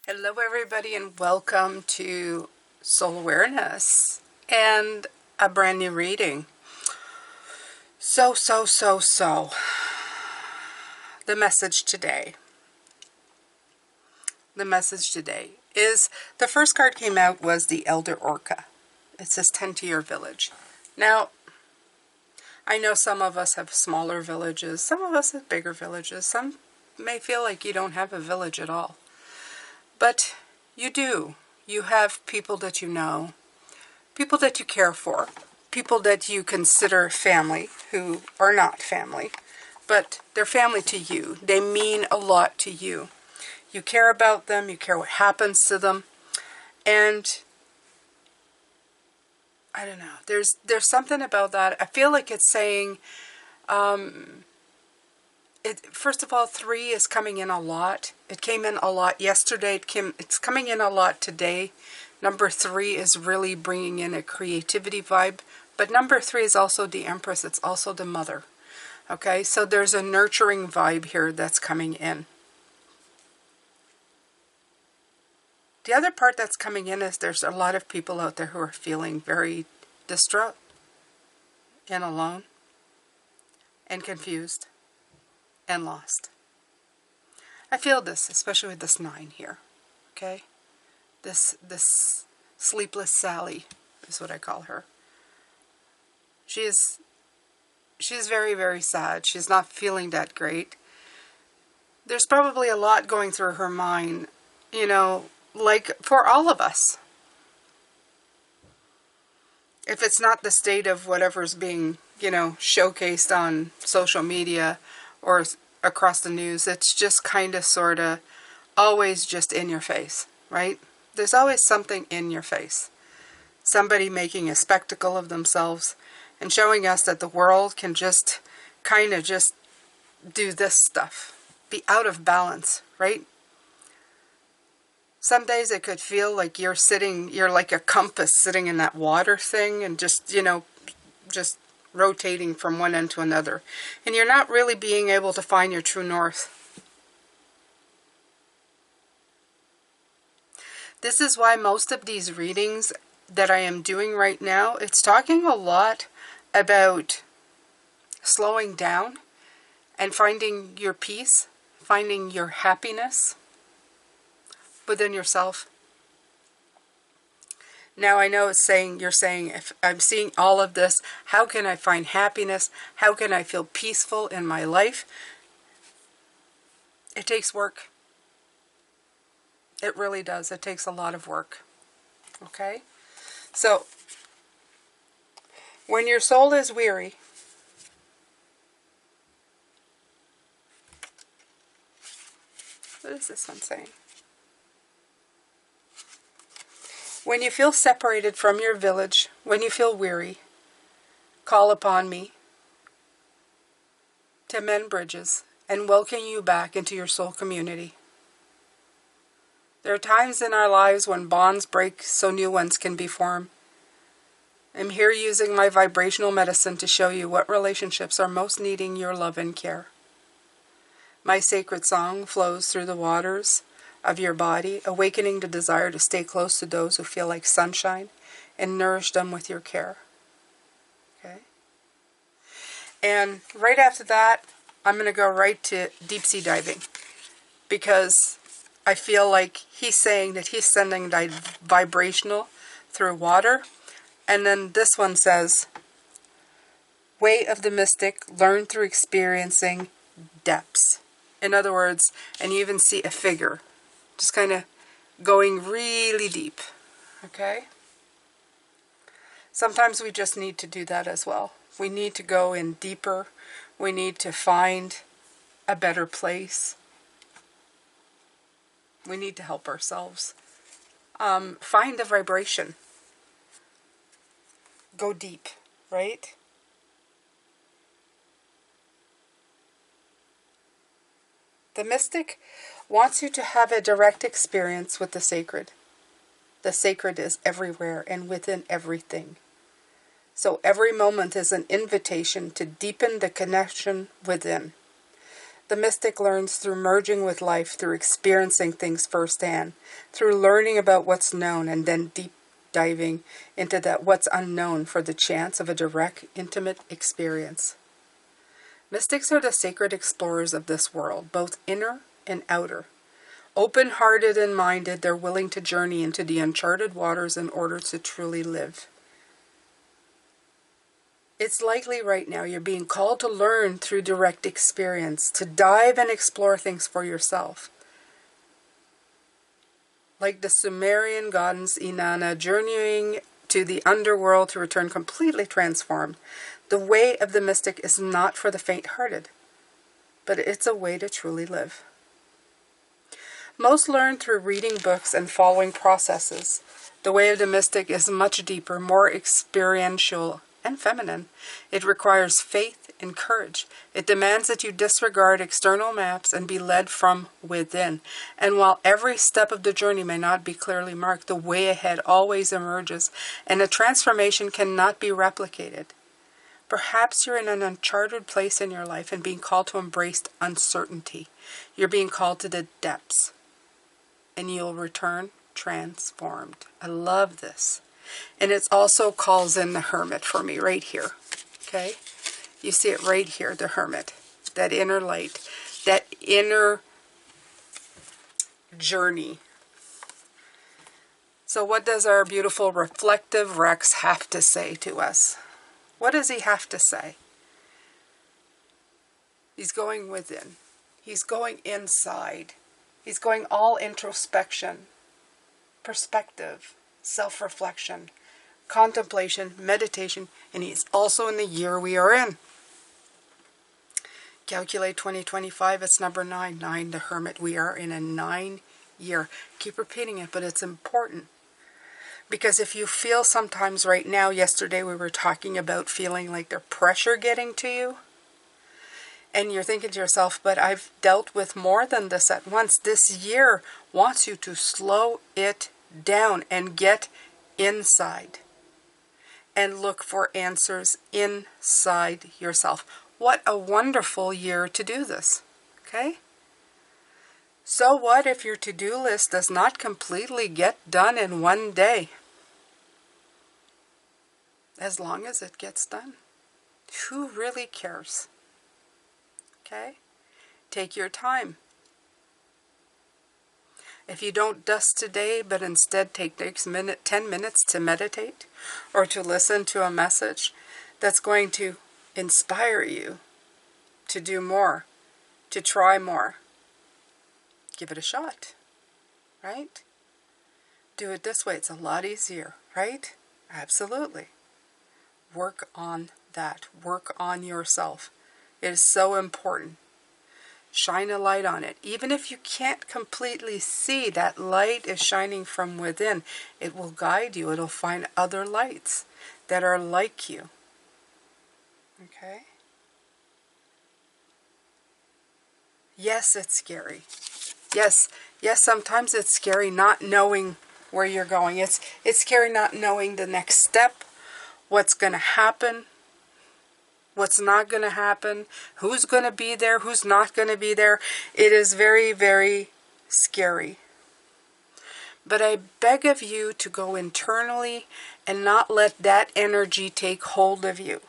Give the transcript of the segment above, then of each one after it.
Hello everybody and welcome to Soul Awareness and a brand new reading. So, the message today. The message today is, the first card came out was the Elder Orca. It says tend to your village. Now, I know some of us have smaller villages, some of us have bigger villages, some may feel like you don't have a village at all. But you do. You have people that you know, people that you care for, people that you consider family who are not family, but they're family to you. They mean a lot to you. You care about them, you care what happens to them, and I don't know, there's something about that. I feel like it's saying, first of all, 3 is coming in a lot. It came in a lot yesterday. It's coming in a lot today. Number 3 is really bringing in a creativity vibe. But number 3 is also the Empress. It's also the mother. Okay, so there's a nurturing vibe here that's coming in. The other part that's coming in is there's a lot of people out there who are feeling very distraught and alone and confused and lost. I feel this, especially with this 9 here. Okay? This sleepless Sally is what I call her. She's very, very sad. She's not feeling that great. There's probably a lot going through her mind, you know, like for all of us. If it's not the state of whatever's being, you know, showcased on social media or across the news, it's just kind of sort of always just in your face, right? There's always something in your face. Somebody making a spectacle of themselves and showing us that the world can just kind of just do this stuff, be out of balance, right? Some days it could feel like you're like a compass sitting in that water thing and just, you know, just rotating from one end to another. And you're not really being able to find your true north. This is why most of these readings that I am doing right now, it's talking a lot about slowing down and finding your peace, finding your happiness within yourself. Now I know it's saying, you're saying, if I'm seeing all of this, how can I find happiness? How can I feel peaceful in my life? It takes work. It really does. It takes a lot of work. Okay? So, when your soul is weary, what is this one saying? When you feel separated from your village, when you feel weary, call upon me to mend bridges and welcome you back into your soul community. There are times in our lives when bonds break so new ones can be formed. I'm here using my vibrational medicine to show you what relationships are most needing your love and care. My sacred song flows through the waters of your body, awakening the desire to stay close to those who feel like sunshine and nourish them with your care. Okay? And right after that, I'm going to go right to deep sea diving, because I feel like he's saying that he's sending vibrational through water. And then this one says, way of the mystic, learn through experiencing depths. In other words, and you even see a figure just kind of going really deep. Okay? Sometimes we just need to do that as well. We need to go in deeper. We need to find a better place. We need to help ourselves. Find the vibration. Go deep, right? The mystic wants you to have a direct experience with the sacred. The sacred is everywhere and within everything. So every moment is an invitation to deepen the connection within. The mystic learns through merging with life, through experiencing things firsthand, through learning about what's known and then deep diving into that what's unknown for the chance of a direct, intimate experience. Mystics are the sacred explorers of this world, both inner and outer. Open-hearted and minded, they're willing to journey into the uncharted waters in order to truly live. It's likely right now you're being called to learn through direct experience, to dive and explore things for yourself. Like the Sumerian goddess Inanna journeying to the underworld to return completely transformed, the way of the mystic is not for the faint-hearted, but it's a way to truly live. Most learn through reading books and following processes. The way of the mystic is much deeper, more experiential, and feminine. It requires faith and courage. It demands that you disregard external maps and be led from within. And while every step of the journey may not be clearly marked, the way ahead always emerges, and a transformation cannot be replicated. Perhaps you're in an uncharted place in your life and being called to embrace uncertainty. You're being called to the depths, and you'll return transformed. I love this. And it also calls in the Hermit for me right here. Okay? You see it right here, the Hermit. That inner light. That inner journey. So what does our beautiful reflective Rex have to say to us? What does he have to say? He's going within. He's going inside. He's going all introspection, perspective, self-reflection, contemplation, meditation, and he's also in the year we are in. Calculate 2025, it's number 9. 9, the Hermit. We are in a 9 year. Keep repeating it, but it's important. Because if you feel sometimes right now, yesterday we were talking about feeling like there's pressure getting to you. And you're thinking to yourself, but I've dealt with more than this at once. This year wants you to slow it down and get inside. And look for answers inside yourself. What a wonderful year to do this. Okay? So what if your to-do list does not completely get done in one day? As long as it gets done. Who really cares? Okay? Take your time. If you don't dust today, but instead take 10 minutes to meditate or to listen to a message that's going to inspire you to do more, to try more, give it a shot, right? Do it this way. It's a lot easier, right? Absolutely. Work on that. Work on yourself. It is so important. Shine a light on it. Even if you can't completely see, that light is shining from within. It will guide you. It'll find other lights that are like you. Okay? Yes, it's scary. Yes, sometimes it's scary not knowing where you're going. It's scary not knowing the next step, what's going to happen, what's not going to happen, who's going to be there, who's not going to be there. It is very, very scary. But I beg of you to go internally and not let that energy take hold of you.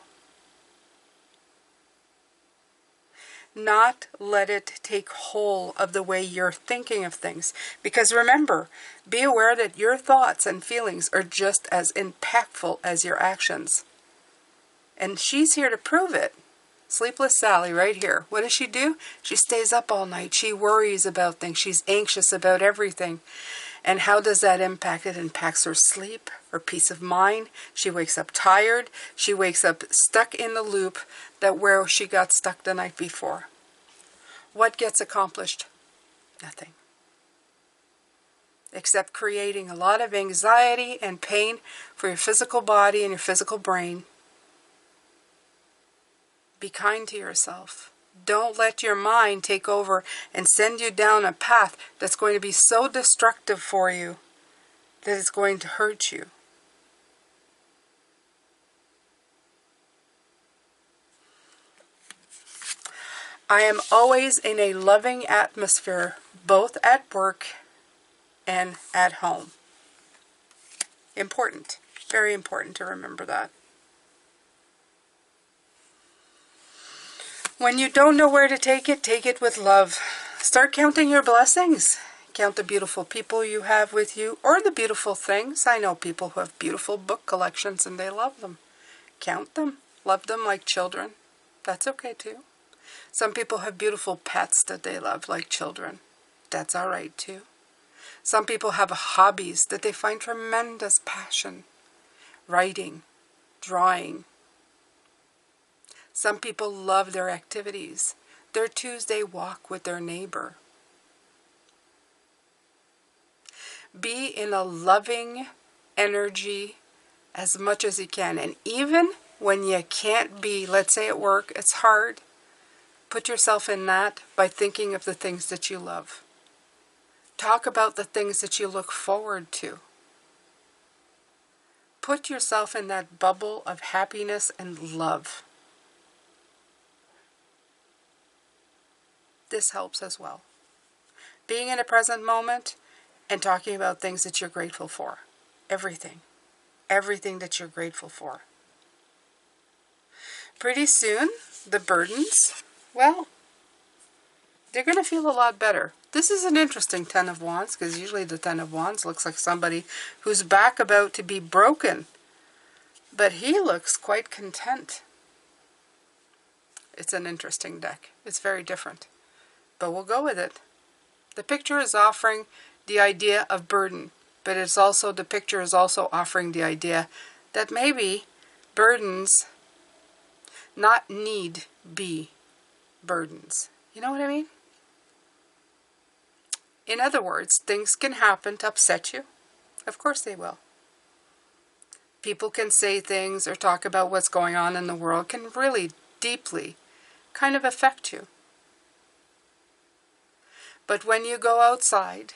Not let it take hold of the way you're thinking of things. Because remember, be aware that your thoughts and feelings are just as impactful as your actions. And she's here to prove it. Sleepless Sally right here. What does she do? She stays up all night. She worries about things. She's anxious about everything. And how does that impact? It impacts her sleep, her peace of mind. She wakes up tired. She wakes up stuck in the loop that where she got stuck the night before. What gets accomplished? Nothing. Except creating a lot of anxiety and pain for your physical body and your physical brain. Be kind to yourself. Don't let your mind take over and send you down a path that's going to be so destructive for you that it's going to hurt you. I am always in a loving atmosphere, both at work and at home. Important. Very important to remember that. When you don't know where to take it with love. Start counting your blessings. Count the beautiful people you have with you, or the beautiful things. I know people who have beautiful book collections and they love them. Count them. Love them like children. That's okay too. Some people have beautiful pets that they love like children. That's all right too. Some people have hobbies that they find tremendous passion. Writing, drawing. Some people love their activities. Their Tuesday walk with their neighbor. Be in a loving energy as much as you can. And even when you can't be, let's say at work, it's hard. Put yourself in that by thinking of the things that you love. Talk about the things that you look forward to. Put yourself in that bubble of happiness and love. This helps as well. Being in a present moment and talking about things that you're grateful for. Everything. Everything that you're grateful for. Pretty soon, the burdens, well, they're going to feel a lot better. This is an interesting Ten of Wands, because usually the Ten of Wands looks like somebody who's back about to be broken. But he looks quite content. It's an interesting deck. It's very different. But we'll go with it. The picture is offering the idea of burden, but it's also, the picture is also offering the idea that maybe burdens not need be burdens. You know what I mean? In other words, things can happen to upset you. Of course they will. People can say things or talk about what's going on in the world can really deeply kind of affect you. But when you go outside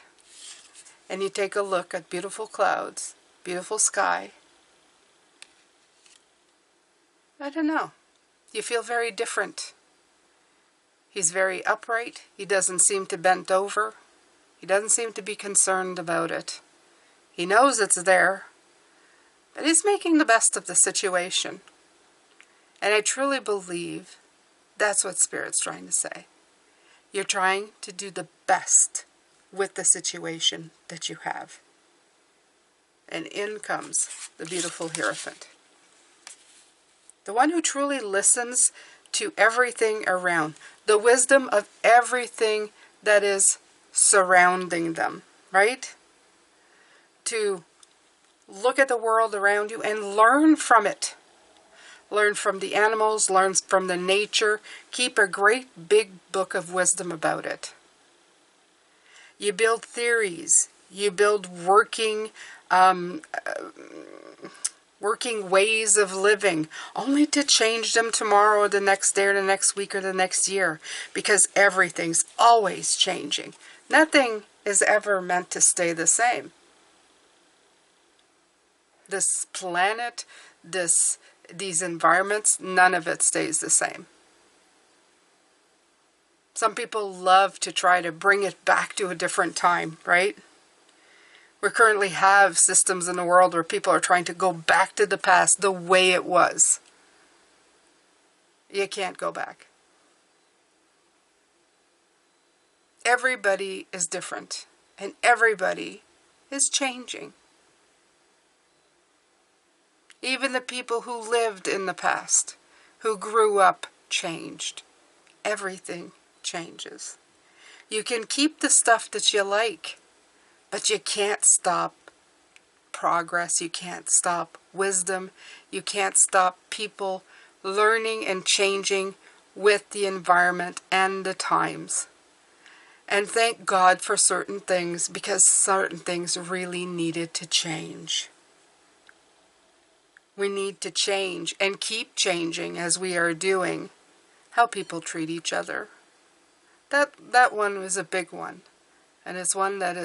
and you take a look at beautiful clouds, beautiful sky, I don't know, you feel very different. He's very upright. He doesn't seem to bent over. He doesn't seem to be concerned about it. He knows it's there, but he's making the best of the situation. And I truly believe that's what Spirit's trying to say. You're trying to do the best with the situation that you have. And in comes the beautiful Hierophant. The one who truly listens to everything around. The wisdom of everything that is surrounding them, right? To look at the world around you and learn from it. Learn from the animals, learn from the nature. Keep a great big book of wisdom about it. You build theories. You build working ways of living, only to change them tomorrow or the next day or the next week or the next year, because everything's always changing. Nothing is ever meant to stay the same. This planet, these environments, none of it stays the same. Some people love to try to bring it back to a different time, right? We currently have systems in the world where people are trying to go back to the past the way it was. You can't go back. Everybody is different, and everybody is changing. Even the people who lived in the past, who grew up, changed. Everything changes. You can keep the stuff that you like, but you can't stop progress. You can't stop wisdom. You can't stop people learning and changing with the environment and the times. And thank God for certain things, because certain things really needed to change. We need to change and keep changing as we are doing how people treat each other. That one was a big one, and it's one that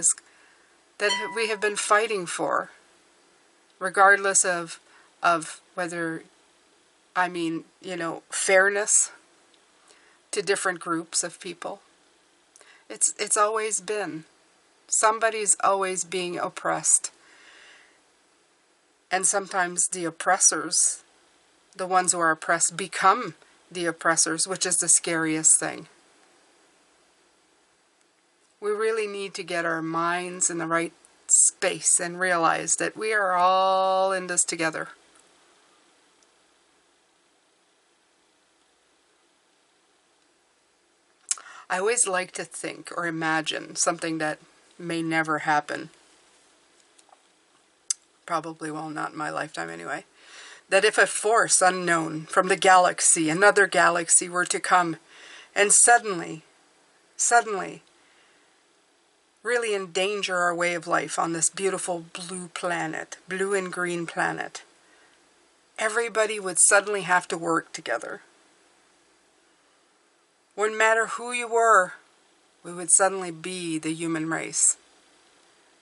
we have been fighting for, regardless of whether, fairness, to different groups of people. It's always been. Somebody's always being oppressed. And sometimes the oppressors, the ones who are oppressed, become the oppressors, which is the scariest thing. We really need to get our minds in the right space and realize that we are all in this together. I always like to think or imagine something that may never happen. Probably will not in my lifetime anyway. That if a force unknown from the galaxy, another galaxy, were to come and suddenly, really endanger our way of life on this beautiful blue planet, blue and green planet, everybody would suddenly have to work together. Wouldn't matter who you were, we would suddenly be the human race.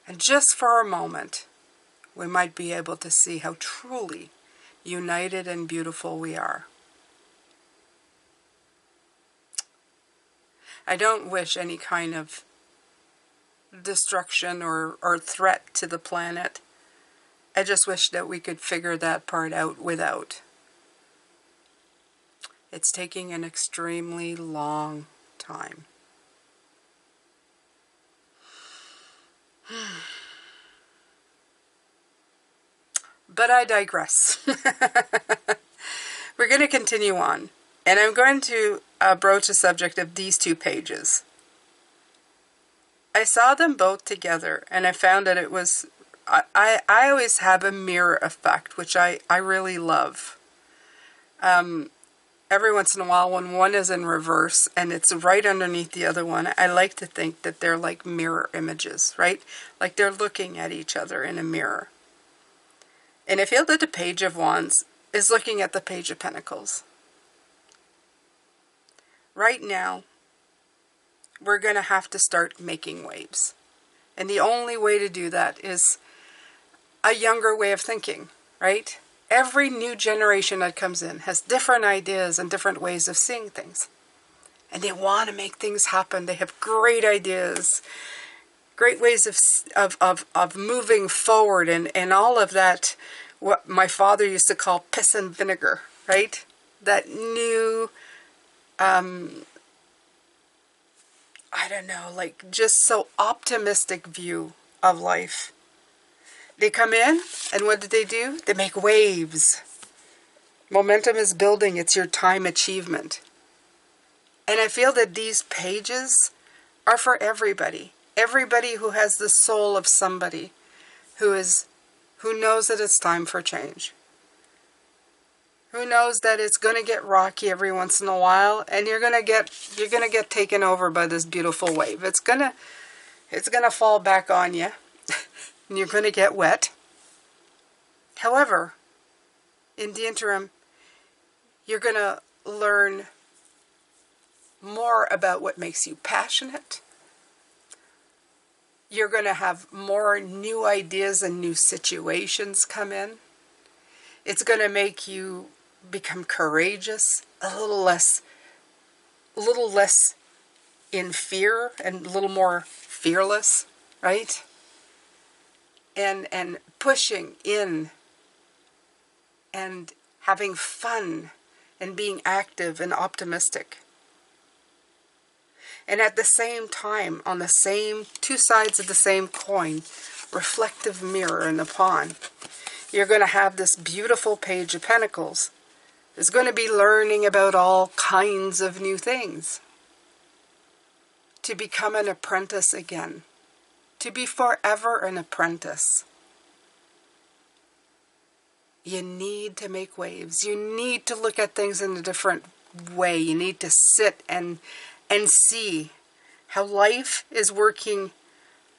And just for a moment, we might be able to see how truly united and beautiful we are. I don't wish any kind of destruction or threat to the planet. I just wish that we could figure that part out without. It's taking an extremely long time. But I digress. We're going to continue on. And I'm going to broach the subject of these two pages. I saw them both together, and I found that it was... I always have a mirror effect, which I really love. Every once in a while, when one is in reverse and it's right underneath the other one, I like to think that they're like mirror images, right? Like they're looking at each other in a mirror. And I feel that the Page of Wands is looking at the Page of Pentacles. Right now, we're going to have to start making waves. And the only way to do that is a younger way of thinking, right? Every new generation that comes in has different ideas and different ways of seeing things. And they want to make things happen. They have great ideas, great ways of moving forward, and all of that, what my father used to call piss and vinegar, right? That new, I don't know, like just so optimistic view of life. They come in, and what do? They make waves. Momentum is building. It's your time achievement. And I feel that these pages are for everybody. Everybody who has the soul of somebody who knows that it's time for change. Who knows that it's going to get rocky every once in a while, and you're going to get taken over by this beautiful wave. It's going to fall back on you. And you're going to get wet. However, in the interim, you're going to learn more about what makes you passionate. You're going to have more new ideas and new situations come in. It's going to make you become courageous, a little less in fear and a little more fearless, right? And pushing in and having fun and being active and optimistic. And at the same time, on the same two sides of the same coin, reflective mirror in the pond, you're going to have this beautiful Page of Pentacles. Is going to be learning about all kinds of new things. To become an apprentice again. To be forever an apprentice. You need to make waves. You need to look at things in a different way. You need to sit and see how life is working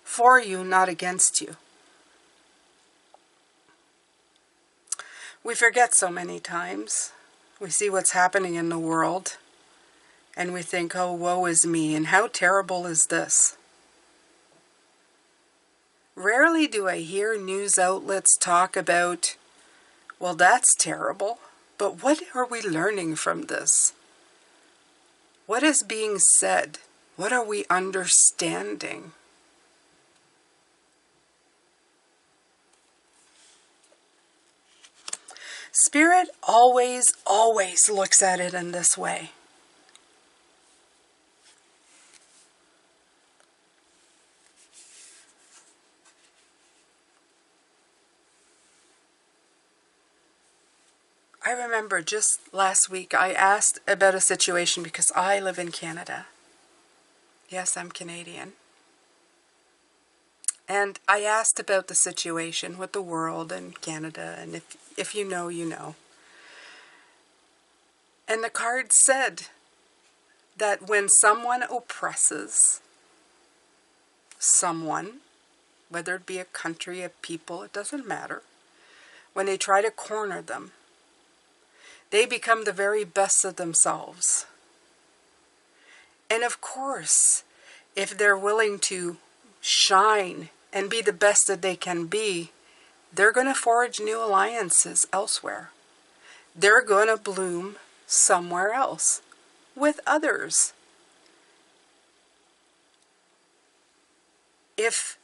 for you, not against you. We forget so many times. We see what's happening in the world, and we think, oh, woe is me, and how terrible is this? Rarely do I hear news outlets talk about, well, that's terrible, but what are we learning from this? What is being said? What are we understanding? Spirit always, always looks at it in this way. I remember just last week I asked about a situation because I live in Canada. Yes, I'm Canadian. And I asked about the situation with the world and Canada, and if you know, you know. And the card said that when someone oppresses someone, whether it be a country, a people, it doesn't matter, when they try to corner them, they become the very best of themselves. And of course, if they're willing to shine and be the best that they can be, they're going to forge new alliances elsewhere. They're going to bloom somewhere else with others. If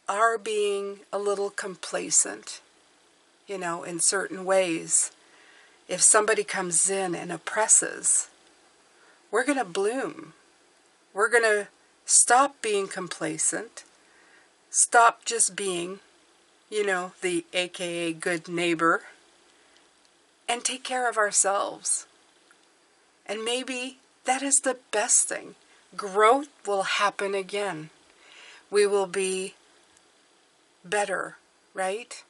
our being a little complacent, you know, in certain ways, if somebody comes in and oppresses, we're going to bloom. We're going to stop being complacent, stop just being, you know, the AKA good neighbor, and take care of ourselves. And maybe that is the best thing. Growth will happen again. We will be better, right?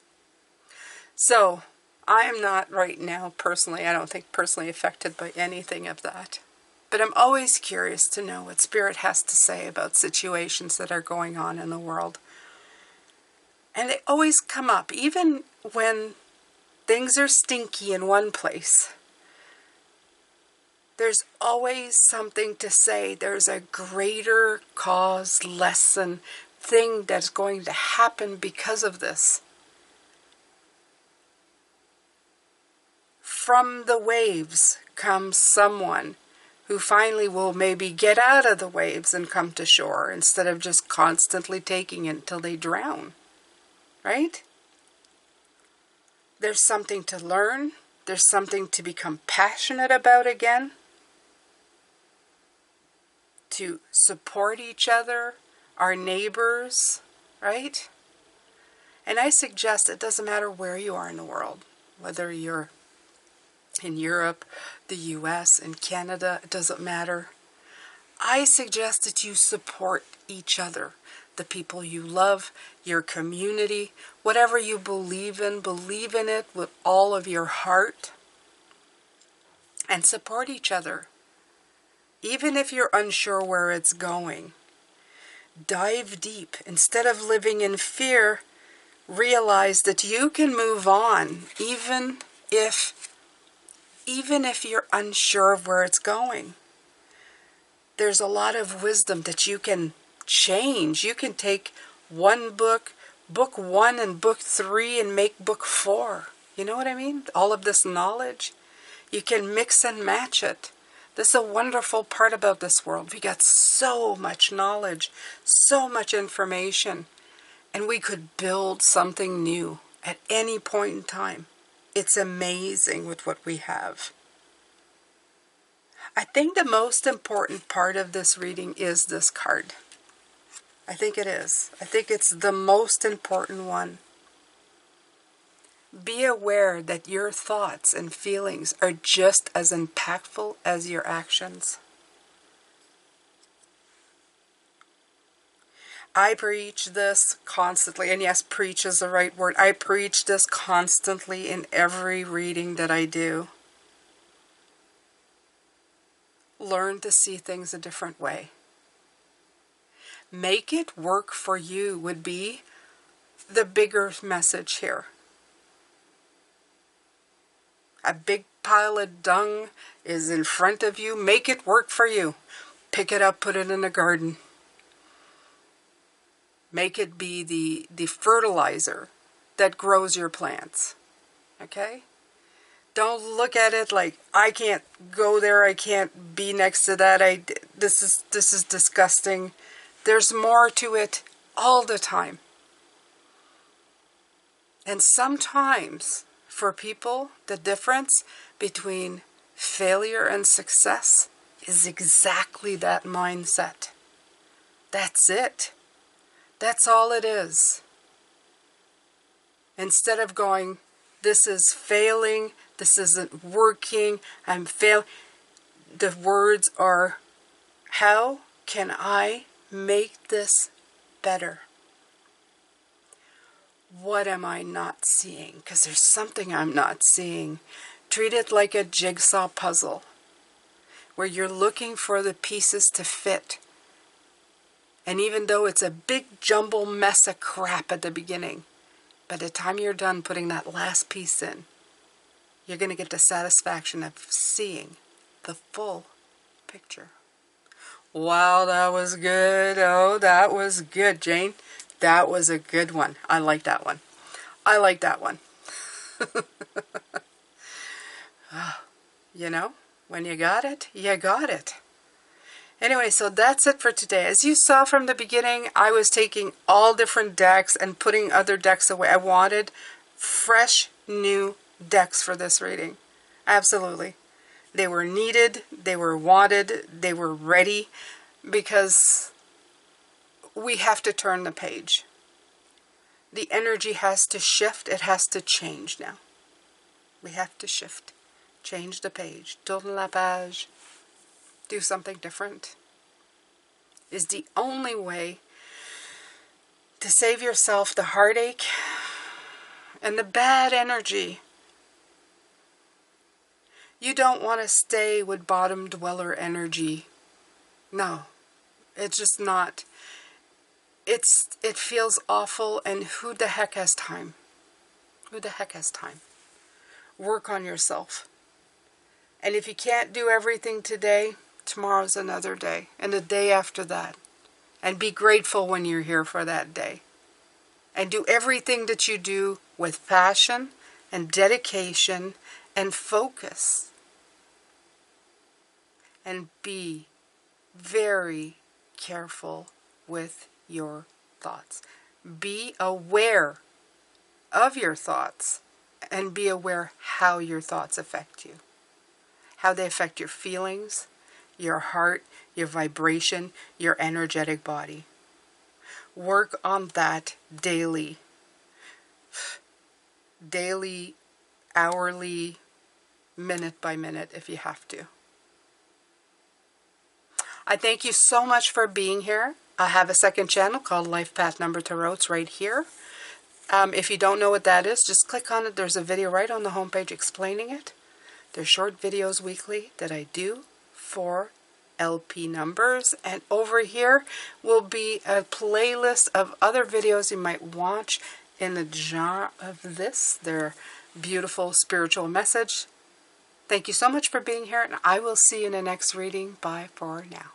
So, I am not right now personally, I don't think personally affected by anything of that. But I'm always curious to know what Spirit has to say about situations that are going on in the world. And they always come up, even when things are stinky in one place. There's always something to say. There's a greater cause, lesson, thing that's going to happen because of this. From the waves comes someone who finally will maybe get out of the waves and come to shore instead of just constantly taking it until they drown. Right? There's something to learn. There's something to become passionate about again. To support each other, our neighbors, right? And I suggest it doesn't matter where you are in the world, whether you're in Europe, the US, in Canada, it doesn't matter. I suggest that you support each other, the people you love, your community, whatever you believe in it with all of your heart, and support each other. Even if you're unsure where it's going, dive deep. Instead of living in fear, realize that you can move on, even if you're unsure of where it's going. There's a lot of wisdom that you can change. You can take one book 1 and book 3, and make book 4. You know what I mean? All of this knowledge. You can mix and match it. This is a wonderful part about this world. We got so much knowledge, so much information, and we could build something new at any point in time. It's amazing with what we have. I think the most important part of this reading is this card. I think it is. I think it's the most important one. Be aware that your thoughts and feelings are just as impactful as your actions. I preach this constantly, and yes, preach is the right word. I preach this constantly in every reading that I do. Learn to see things a different way. Make it work for you would be the bigger message here. A big pile of dung is in front of you. Make it work for you. Pick it up, put it in the garden. Make it be the fertilizer that grows your plants. Okay? Don't look at it like, I can't go there, I can't be next to that, this is disgusting. There's more to it all the time. And sometimes, for people, the difference between failure and success is exactly that mindset. That's it. That's all it is. Instead of going, this is failing, this isn't working, I'm failing. The words are, how can I make this better? What am I not seeing? Because there's something I'm not seeing. Treat it like a jigsaw puzzle, where you're looking for the pieces to fit. And even though it's a big jumble mess of crap at the beginning, by the time you're done putting that last piece in, you're going to get the satisfaction of seeing the full picture. Wow, that was good. Oh, that was good, Jane. That was a good one. I like that one. I like that one. You know, when you got it, you got it. Anyway, so that's it for today. As you saw from the beginning, I was taking all different decks and putting other decks away. I wanted fresh, new decks for this reading. Absolutely. They were needed, they were wanted, they were ready, because we have to turn the page. The energy has to shift. It has to change now. We have to shift. Change the page. Tourne la page. Do something different. Is the only way to save yourself the heartache and the bad energy. You don't want to stay with bottom dweller energy. No. It's just not. It feels awful, and who the heck has time? Who the heck has time? Work on yourself. And if you can't do everything today, tomorrow's another day, and the day after that. And be grateful when you're here for that day. And do everything that you do with passion and dedication and focus. And be very careful with your thoughts. Be aware of your thoughts, and be aware how your thoughts affect you. How they affect your feelings, your heart, your vibration, your energetic body. Work on that daily. Daily, hourly, minute by minute if you have to. I thank you so much for being here. I have a second channel called Life Path Number Tarot. It's right here. If you don't know what that is, just click on it. There's a video right on the homepage explaining it. There's short videos weekly that I do for LP numbers. And over here will be a playlist of other videos you might watch in the genre of this. They're beautiful spiritual message. Thank you so much for being here, and I will see you in the next reading. Bye for now.